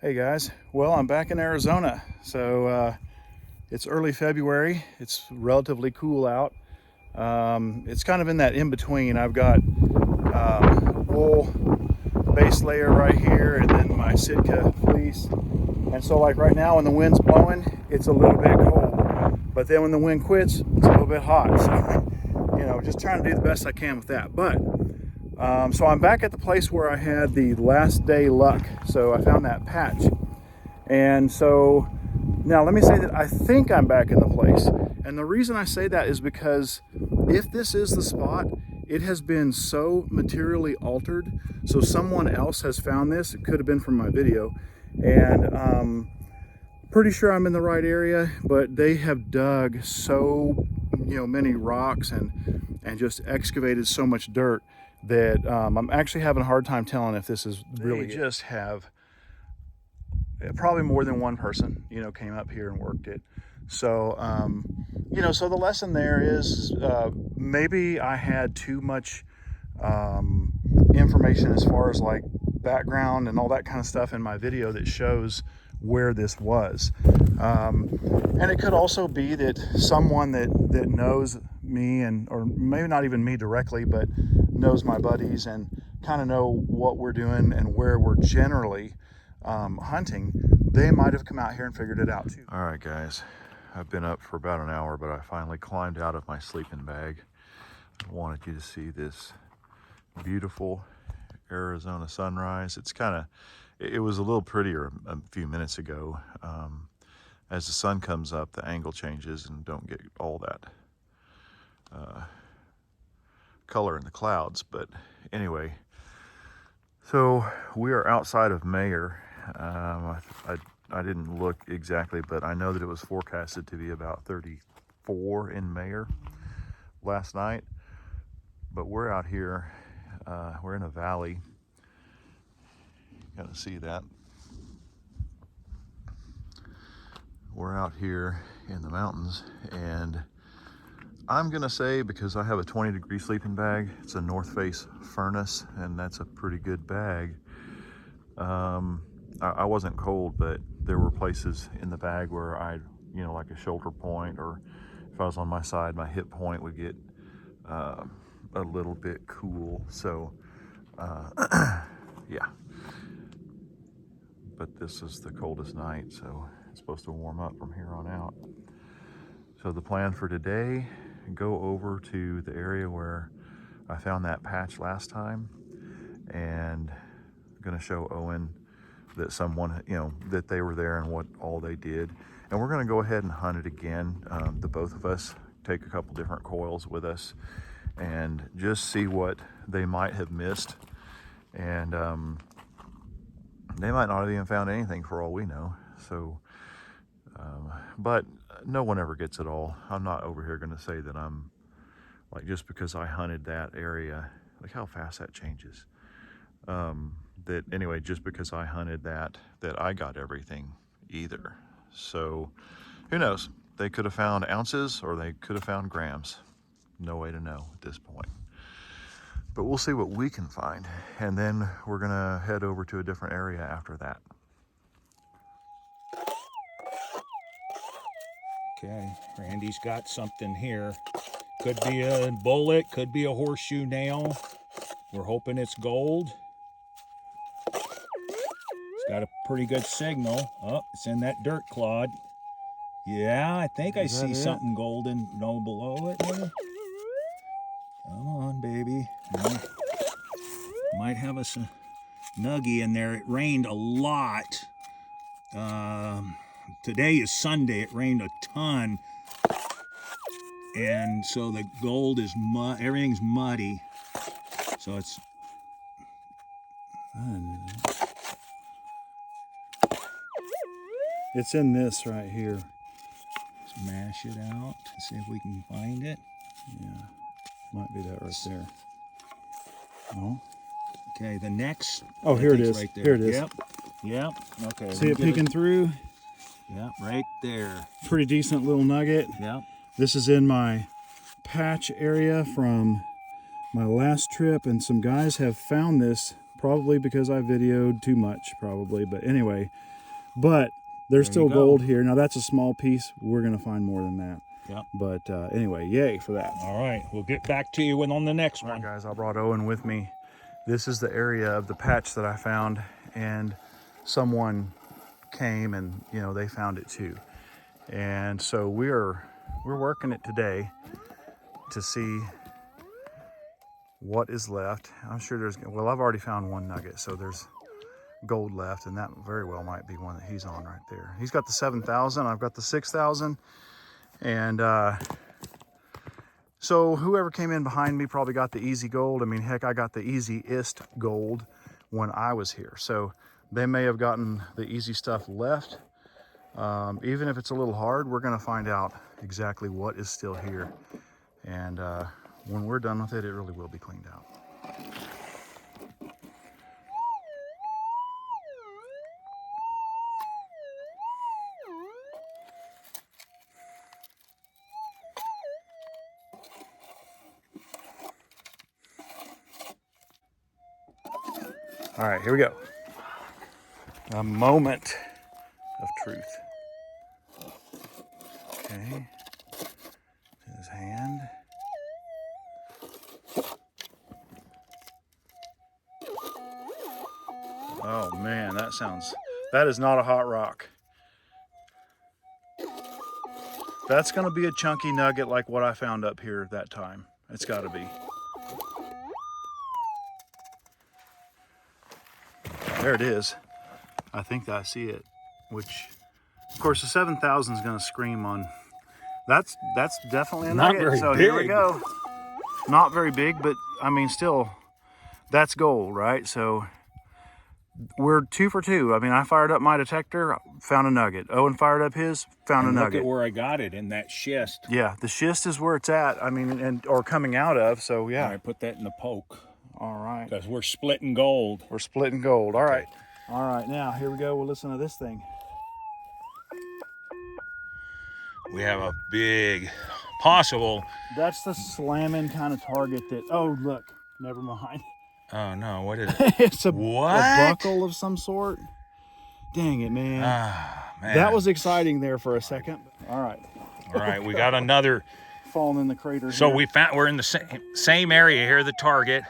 Hey guys, well, I'm back in Arizona. So it's early February. It's relatively cool out. It's kind of in that in between. I've got wool base layer right here and then my Sitka fleece. And so like right now when the wind's blowing, it's a little bit cold. But then when the wind quits, it's a little bit hot. So, just trying to do the best I can with that. But so I'm back at the place where I had the last day luck. So I found that patch. And so now let me say that I think I'm back in the place. And the reason I say that is because if this is the spot, it has been so materially altered. So someone else has found this. It could have been from my video. And pretty sure I'm in the right area, but they have dug so many rocks and just excavated so much dirt that I'm actually having a hard time telling if this is really. They just have probably more than one person came up here and worked it. So so the lesson there is maybe I had too much information as far as like background and all that kind of stuff in my video that shows where this was. And it could also be that someone that knows me, or maybe not even me directly, but knows my buddies and kind of know what we're doing and where we're generally hunting, they might have come out here and figured it out too. All right, guys, I've been up for about an hour, but I finally climbed out of my sleeping bag. I wanted you to see this beautiful Arizona sunrise. It was a little prettier a few minutes ago. As the sun comes up, the angle changes and don't get all that color in the clouds. But anyway, so we are outside of Mayer. I didn't look exactly, but I know that it was forecasted to be about 34 in Mayer last night. But we're out here, we're in a valley. You gotta see that. We're out here in the mountains, and I'm gonna say, because I have a 20-degree sleeping bag, it's a North Face Furnace, and that's a pretty good bag. I wasn't cold, but there were places in the bag where I'd, like a shoulder point, or if I was on my side, my hip point would get a little bit cool. So, yeah. But this is the coldest night, so it's supposed to warm up from here on out. So the plan for today, go over to the area where I found that patch last time, and I'm gonna show Owen that someone, that they were there and what all they did. And we're gonna go ahead and hunt it again. The both of us take a couple different coils with us and just see what they might have missed. And they might not have even found anything for all we know. So, but no one ever gets it all. I'm not over here gonna say that I'm, like, just because I hunted that area, like how fast that changes. That anyway, just because I hunted that I got everything either. So who knows? They could have found ounces or they could have found grams. No way to know at this point. But we'll see what we can find. And then we're gonna head over to a different area after that. Okay, Randy's got something here. Could be a bullet, could be a horseshoe nail. We're hoping it's gold. It's got a pretty good signal. Oh, it's in that dirt clod. Yeah, I think I see something golden below it. Maybe? Come on, baby. Might have us a nuggie in there. It rained a lot. Today is Sunday. It rained a ton. And so the gold is everything's muddy. So it's in this right here. smash it out. See if we can find it. Yeah, might be that right there. Oh. Okay, the next. Oh, here it is. Right there. Here it is. Yep. Okay. See it peeking through? Yep, right there. Pretty decent little nugget. Yep. This is in my patch area from my last trip, and some guys have found this probably because I videoed too much, probably. But anyway, but there's There still you go. gold here. Now that's a small piece. We're gonna find more than that. Yep. But anyway, yay for that. All right, we'll get back to you on the next All right, one. guys, I brought Owen with me. This is the area of the patch that I found, and someone came and they found it too. And so we're working it today to see what is left. I'm sure well, I've already found one nugget, so there's gold left, and that very well might be one that he's on right there. He's got the 7,000, I've got the 6,000, and so whoever came in behind me probably got the easy gold. I mean, heck, I got the easiest gold when I was here. So they may have gotten the easy stuff left. Even if it's a little hard, we're gonna find out exactly what is still here. And when we're done with it, it really will be cleaned out. All right, here we go. A moment of truth. Okay, his hand. Oh man, that is not a hot rock. That's gonna be a chunky nugget like what I found up here that time. It's gotta be. There it is. I think I see it, which of course the 7,000 is gonna scream on. That's definitely a Not nugget. very So here we big. go. Not very big, but I mean still, that's gold, right? So we're 2 for 2. I mean, I fired up my detector, found a nugget. Owen fired up his, found And a look nugget. at where I got it, in that schist. Yeah, the schist is where it's at. I mean, or coming out of. So yeah. All right, put that in the poke, All right. because we're splitting gold. We're splitting gold. All right. All right. Now here we go. We'll listen to this thing. We have a big possible. That's the slamming kind of target that. Oh look, never mind. Oh no, what is it? It's a What? buckle of some sort. Dang it, man. Ah, man. That was exciting there for a second. All right. All right, we got another. Falling in the crater. So here. we're in the same area here, the target.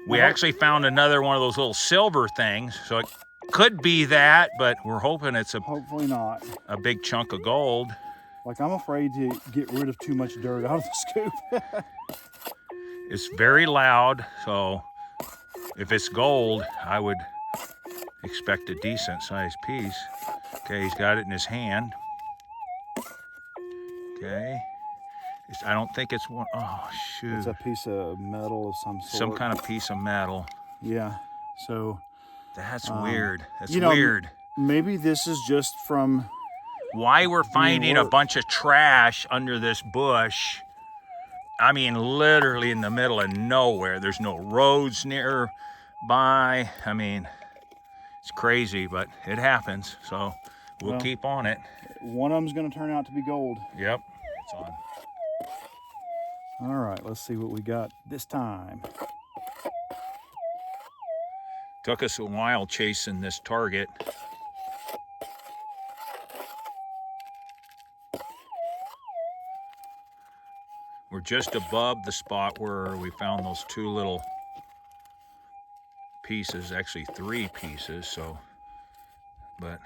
We actually found another one of those little silver things, so it could be that, but we're hoping it's Hopefully not. a big chunk of gold. Like, I'm afraid to get rid of too much dirt out of the scoop. It's very loud, so if it's gold, I would expect a decent sized piece. Okay, he's got it in his hand. Okay. I don't think it's one. Oh, shoot. It's a piece of metal of some sort. Some kind of piece of metal. Yeah. So. That's weird. That's you know, weird. Maybe this is just from. Why we're finding a bunch of trash under this bush. I mean, literally in the middle of nowhere. There's no roads nearby. I mean, it's crazy, but it happens. So we'll keep on it. One of them's going to turn out to be gold. Yep, it's on. All right, let's see what we got this time. Took us a while chasing this target. We're just above the spot where we found those 2 little pieces, actually 3 pieces, so, but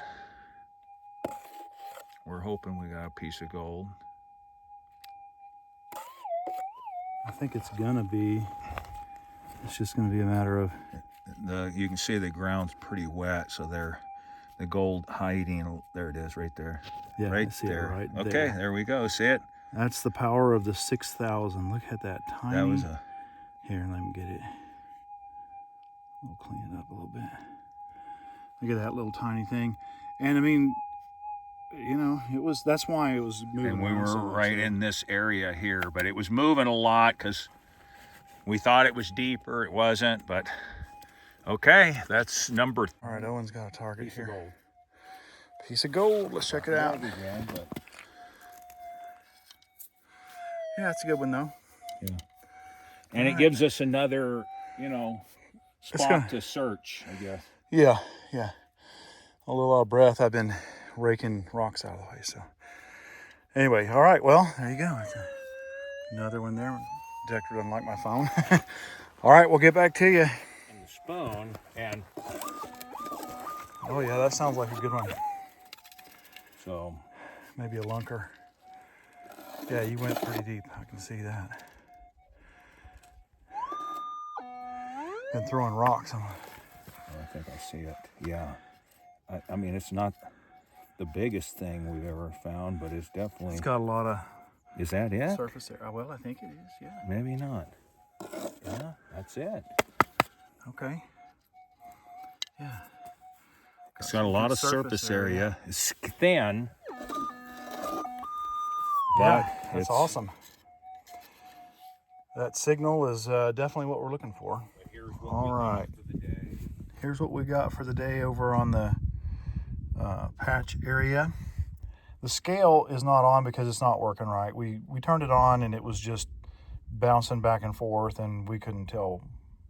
we're hoping we got a piece of gold. I think it's just gonna be a matter of. You can see the ground's pretty wet, so the gold hiding, there it is right there. Yeah, right I see there. It right okay, there we go, see it? That's the power of the 6,000. Look at that tiny. That was a. Here, let me get it. We'll clean it up a little bit. Look at that little tiny thing. And I mean, that's why it was moving. And we were right in this area here, but it was moving a lot because we thought it was deeper. It wasn't, but okay, that's number. All right, Owen's got a target here. Piece of gold. Let's check it out. Yeah, it's a good one though. Yeah. And it gives us another, spot to search, I guess. Yeah, yeah. A little out of breath. I've been raking rocks out of the way. So anyway, all right. Well, there you go. Another one there. Detector doesn't like my phone. All right, we'll get back to you. And the spoon, and oh yeah, that sounds like a good one. So maybe a lunker. Yeah, you went pretty deep. I can see that. Been throwing rocks. I think I see it. Yeah. I mean, it's not the biggest thing we've ever found, but it's definitely. It's got a lot of. Is that it? Surface area. Well, I think it is. Yeah. Maybe not. Yeah, that's it. Okay. Yeah. It's got a lot of surface area. It's thin. But yeah, that's awesome. That signal is definitely what we're looking for. All right. Here's what we got for the day over on the patch area. The scale is not on because it's not working right. We turned it on and it was just bouncing back and forth and we couldn't tell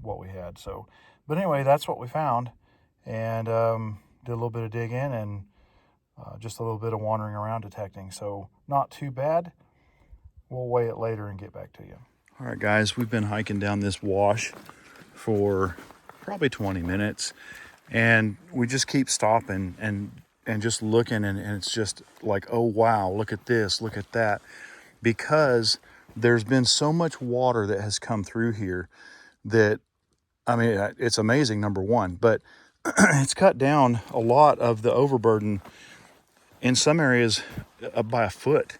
what we had. So, but anyway, that's what we found, and did a little bit of digging and just a little bit of wandering around detecting. So not too bad. We'll weigh it later and get back to you. All right, guys, we've been hiking down this wash for probably 20 minutes, and we just keep stopping and just looking, and it's just like, oh wow, look at this, look at that, because there's been so much water that has come through here that, I mean, it's amazing, number one, but it's cut down a lot of the overburden in some areas by a foot.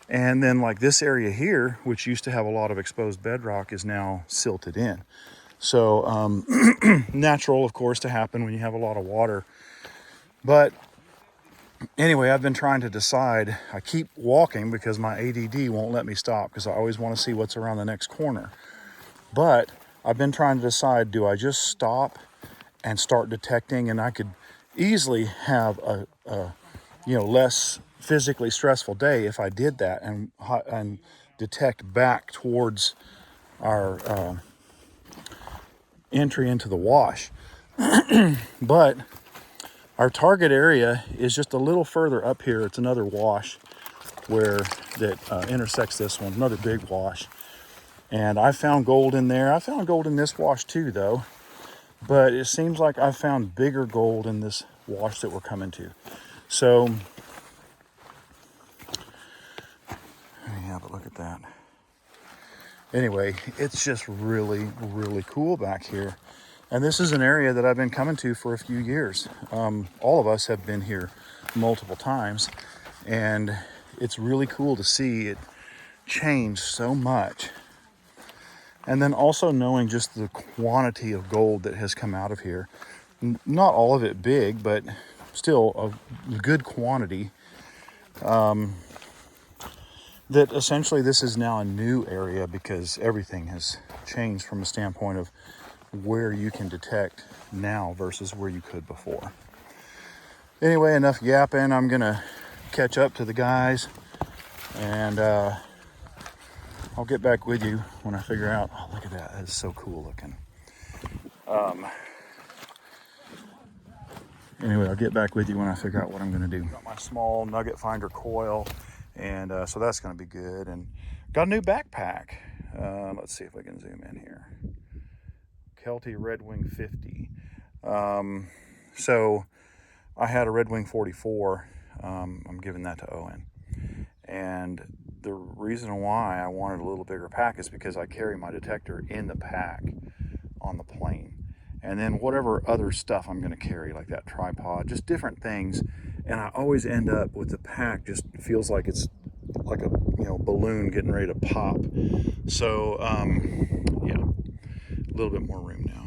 And then like this area here, which used to have a lot of exposed bedrock, is now silted in. So natural, of course, to happen when you have a lot of water. But anyway, I've been trying to decide. I keep walking because my ADD won't let me stop because I always want to see what's around the next corner. But I've been trying to decide, do I just stop and start detecting? And I could easily have a less physically stressful day if I did that and detect back towards our entry into the wash. But our target area is just a little further up here. It's another wash that intersects this one, another big wash. And I found gold in there. I found gold in this wash too, though. But it seems like I found bigger gold in this wash that we're coming to. So, yeah, but look at that. Anyway, it's just really, really cool back here. And this is an area that I've been coming to for a few years. All of us have been here multiple times. And it's really cool to see it change so much. And then also knowing just the quantity of gold that has come out of here. Not all of it big, but still a good quantity. That essentially this is now a new area because everything has changed from a standpoint of where you can detect now versus where you could before. Anyway, enough yapping. I'm gonna catch up to the guys, and I'll get back with you when I figure out. Oh, look at that. That is so cool looking. Anyway, I'll get back with you when I figure out what I'm going to do. Got my small nugget finder coil, and so that's going to be good. And got a new backpack. Let's see if I can zoom in here. Kelty Red Wing 50. So I had a Red Wing 44. I'm giving that to Owen. And the reason why I wanted a little bigger pack is because I carry my detector in the pack on the plane. And then whatever other stuff I'm going to carry, like that tripod, just different things. And I always end up with the pack just feels like it's like a balloon getting ready to pop. So yeah, a little bit more room now.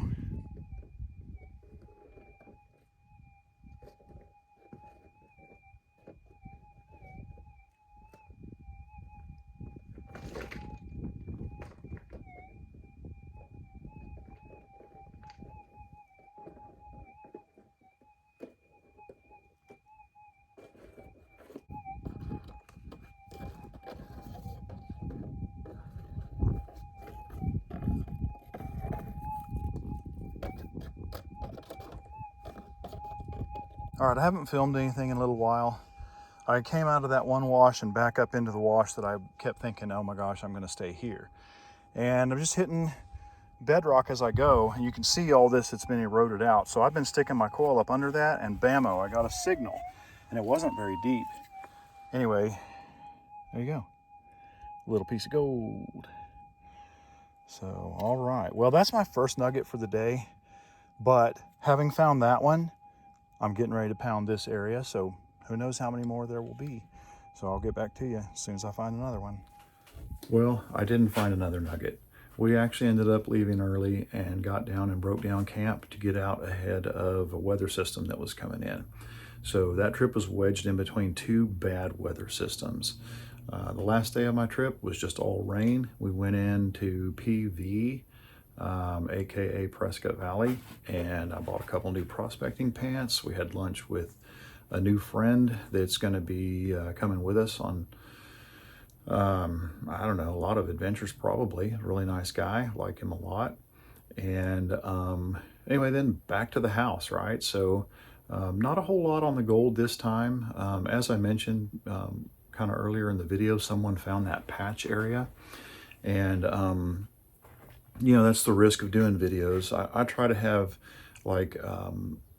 All right, I haven't filmed anything in a little while. I came out of that one wash and back up into the wash that I kept thinking, oh my gosh, I'm gonna stay here. And I'm just hitting bedrock as I go, and you can see all this, it's been eroded out. So I've been sticking my coil up under that, and bammo, I got a signal, and it wasn't very deep. Anyway, there you go, a little piece of gold. So, all right, well, that's my first nugget for the day, but having found that one, I'm getting ready to pound this area, so who knows how many more there will be. So I'll get back to you as soon as I find another one. Well, I didn't find another nugget. We actually ended up leaving early and got down and broke down camp to get out ahead of a weather system that was coming in. So that trip was wedged in between two bad weather systems. The last day of my trip was just all rain. We went into PV, aka Prescott Valley, and I bought a couple new prospecting pants. We had lunch with a new friend that's going to be coming with us on I don't know, a lot of adventures probably. Really nice guy, like him a lot. And anyway, then back to the house, right? So not a whole lot on the gold this time. As I mentioned kind of earlier in the video, someone found that patch area. And you know, that's the risk of doing videos. I try to have like,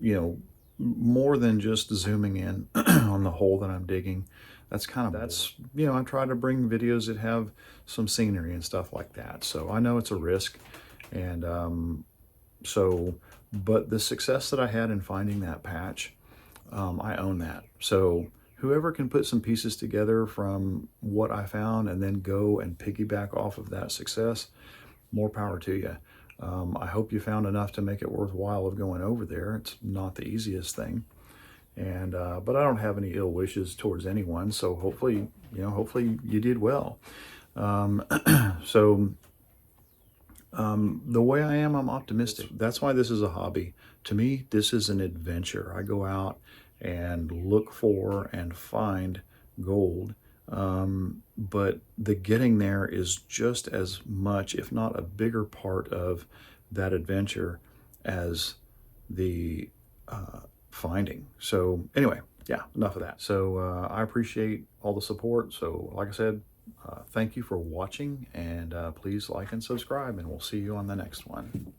you know, more than just zooming in on the hole that I'm digging. That's, you know, I try to bring videos that have some scenery and stuff like that. So I know it's a risk. And but the success that I had in finding that patch, I own that. So whoever can put some pieces together from what I found and then go and piggyback off of that success, more power to you. I hope you found enough to make it worthwhile of going over there. It's not the easiest thing. And but I don't have any ill wishes towards anyone, so hopefully, you know, hopefully you did well. So the way I am, I'm optimistic. That's why this is a hobby. To me, this is an adventure. I go out and look for and find gold, but the getting there is just as much, if not a bigger part of that adventure as the finding. So anyway, yeah, enough of that. So I appreciate all the support. So like I said, thank you for watching, and please like and subscribe, and we'll see you on the next one.